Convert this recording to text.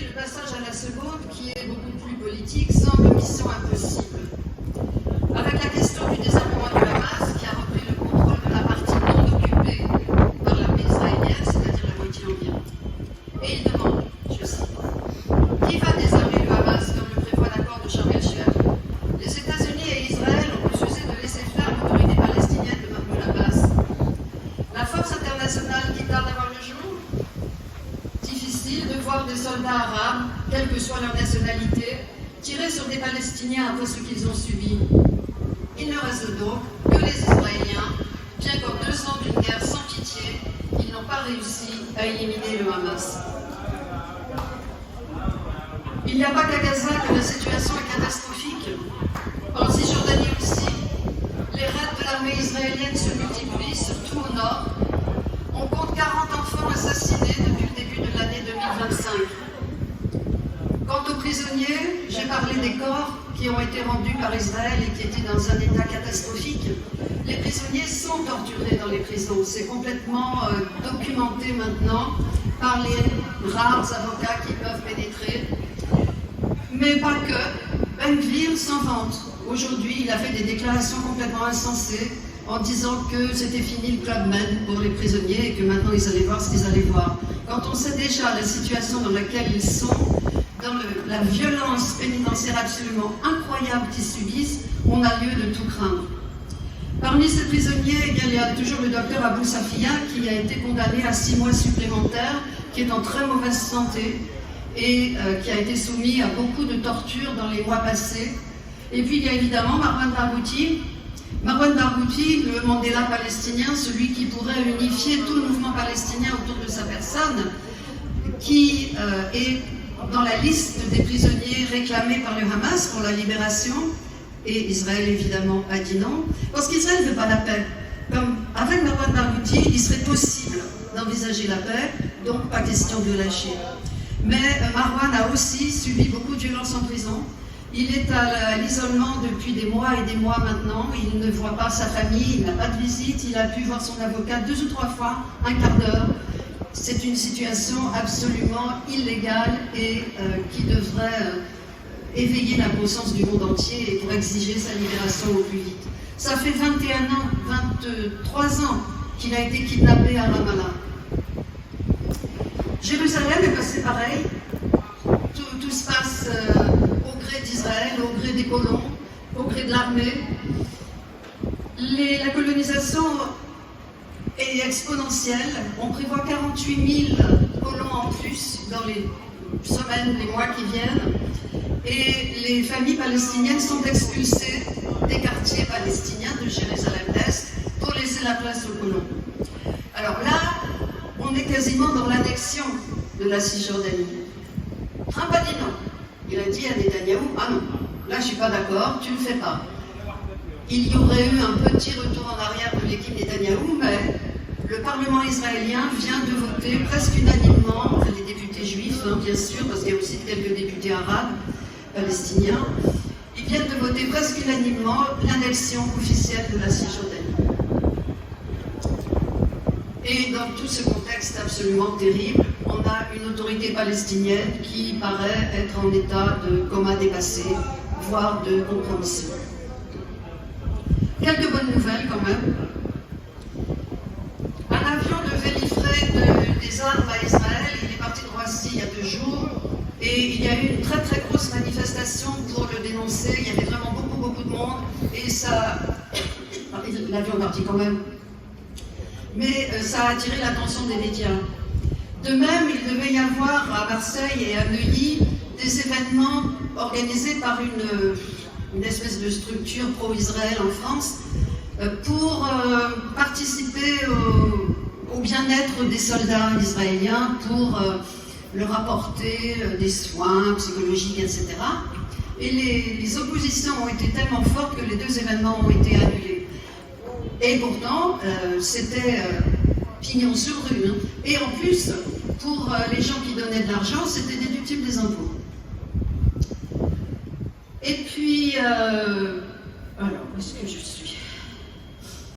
le passage à la seconde, qui est beaucoup plus politique, semble mission impossible. Avec la question du désarmement du Hamas, qui a repris le contrôle de la partie non occupée par l'armée israélienne, c'est-à-dire la moitié environ. Et il demande, je cite, qui va désarmer le Hamas comme le prévoit l'accord de Sharm el-Sheikh? Les États-Unis et Israël ont refusé de laisser faire l'autorité palestinienne de Mahmoud Abbas. La force internationale qui tarde à voir le jour? Difficile de voir des soldats arabes, quelle que soit leur nationalité, tirer sur des Palestiniens après ce qu'ils ont subi. Il ne reste donc que les Israéliens, bien qu'en 2 ans d'une guerre sans pitié, ils n'ont pas réussi à éliminer le Hamas. Il n'y a pas qu'à Gaza que la situation est catastrophique. En Cisjordanie aussi, les raids de l'armée israélienne se multiplient, surtout au nord. On compte 40 enfants assassinés depuis le début de l'année 2025. Quant aux prisonniers, j'ai parlé des corps qui ont été rendus par Israël et qui étaient dans un état catastrophique. Les prisonniers sont torturés dans les prisons. C'est complètement documenté maintenant par les rares avocats qui peuvent pénétrer. Mais pas que. Ben Gvir s'en vante. Aujourd'hui, il a fait des déclarations complètement insensées en disant que c'était fini le Club Med pour les prisonniers et que maintenant ils allaient voir ce qu'ils allaient voir. Quand on sait déjà la situation dans laquelle ils sont, dans la violence pénitentiaire absolument incroyable qu'ils subissent, on a lieu de tout craindre. Parmi ces prisonniers, il y a toujours le docteur Abou Safia qui a été condamné à 6 mois supplémentaires, qui est en très mauvaise santé et qui a été soumis à beaucoup de tortures dans les mois passés. Et puis il y a évidemment Marwan Barghouti. Marwan Barghouti, le Mandela palestinien, celui qui pourrait unifier tout le mouvement palestinien autour de sa personne, qui est dans la liste des prisonniers réclamés par le Hamas pour la libération, et Israël évidemment a dit non, parce qu'Israël ne veut pas la paix. Comme avec Marwan Barghouti, il serait possible d'envisager la paix, donc pas question de lâcher. Mais Marwan a aussi subi beaucoup de violences en prison. Il est à l'isolement depuis des mois et des mois maintenant, il ne voit pas sa famille, il n'a pas de visite, il a pu voir son avocat 2 ou 3 fois, un quart d'heure. C'est une situation absolument illégale et qui devrait éveiller la conscience du monde entier et pour exiger sa libération au plus vite. Ça fait 21 ans, 23 ans qu'il a été kidnappé à Ramallah. Jérusalem est passé pareil. Tout se passe au gré d'Israël, au gré des colons, au gré de l'armée. La colonisation est exponentielle. On prévoit 48 000 colons en plus dans les semaines, les mois qui viennent. Et les familles palestiniennes sont expulsées des quartiers palestiniens de Jérusalem-Est pour laisser la place aux colons. Alors là, on est quasiment dans l'annexion de la Cisjordanie. Trump a dit non. Il a dit à Netanyahou, ah non, là je ne suis pas d'accord, tu ne le fais pas. Il y aurait eu un petit retour en arrière de l'équipe Netanyahou, mais le Parlement israélien vient de voter presque unanimement, enfin les députés juifs, hein, bien sûr, parce qu'il y a aussi quelques députés arabes, palestiniens, ils viennent de voter presque unanimement l'annexion officielle de la Cisjordanie. Et dans tout ce contexte absolument terrible, on a une autorité palestinienne qui paraît être en état de coma dépassé, voire de compromission. Quelques bonnes nouvelles quand même. Un avion devait livrer des armes à Israël, il est parti de Roissy il y a 2 jours, et il y a eu une très très grosse manifestation pour le dénoncer, il y avait vraiment beaucoup de monde, et ça... L'avion est parti quand même. Mais ça a attiré l'attention des médias. De même, il devait y avoir à Marseille et à Neuilly des événements organisés par une espèce de structure pro-Israël en France pour participer au bien-être des soldats israéliens, pour leur apporter des soins psychologiques, etc. Et les oppositions ont été tellement fortes que les 2 événements ont été annulés. Et pourtant, c'était pignon sur rue. Hein. Et en plus, pour les gens qui donnaient de l'argent, c'était déductible des impôts. Et puis, alors, où est-ce que je suis?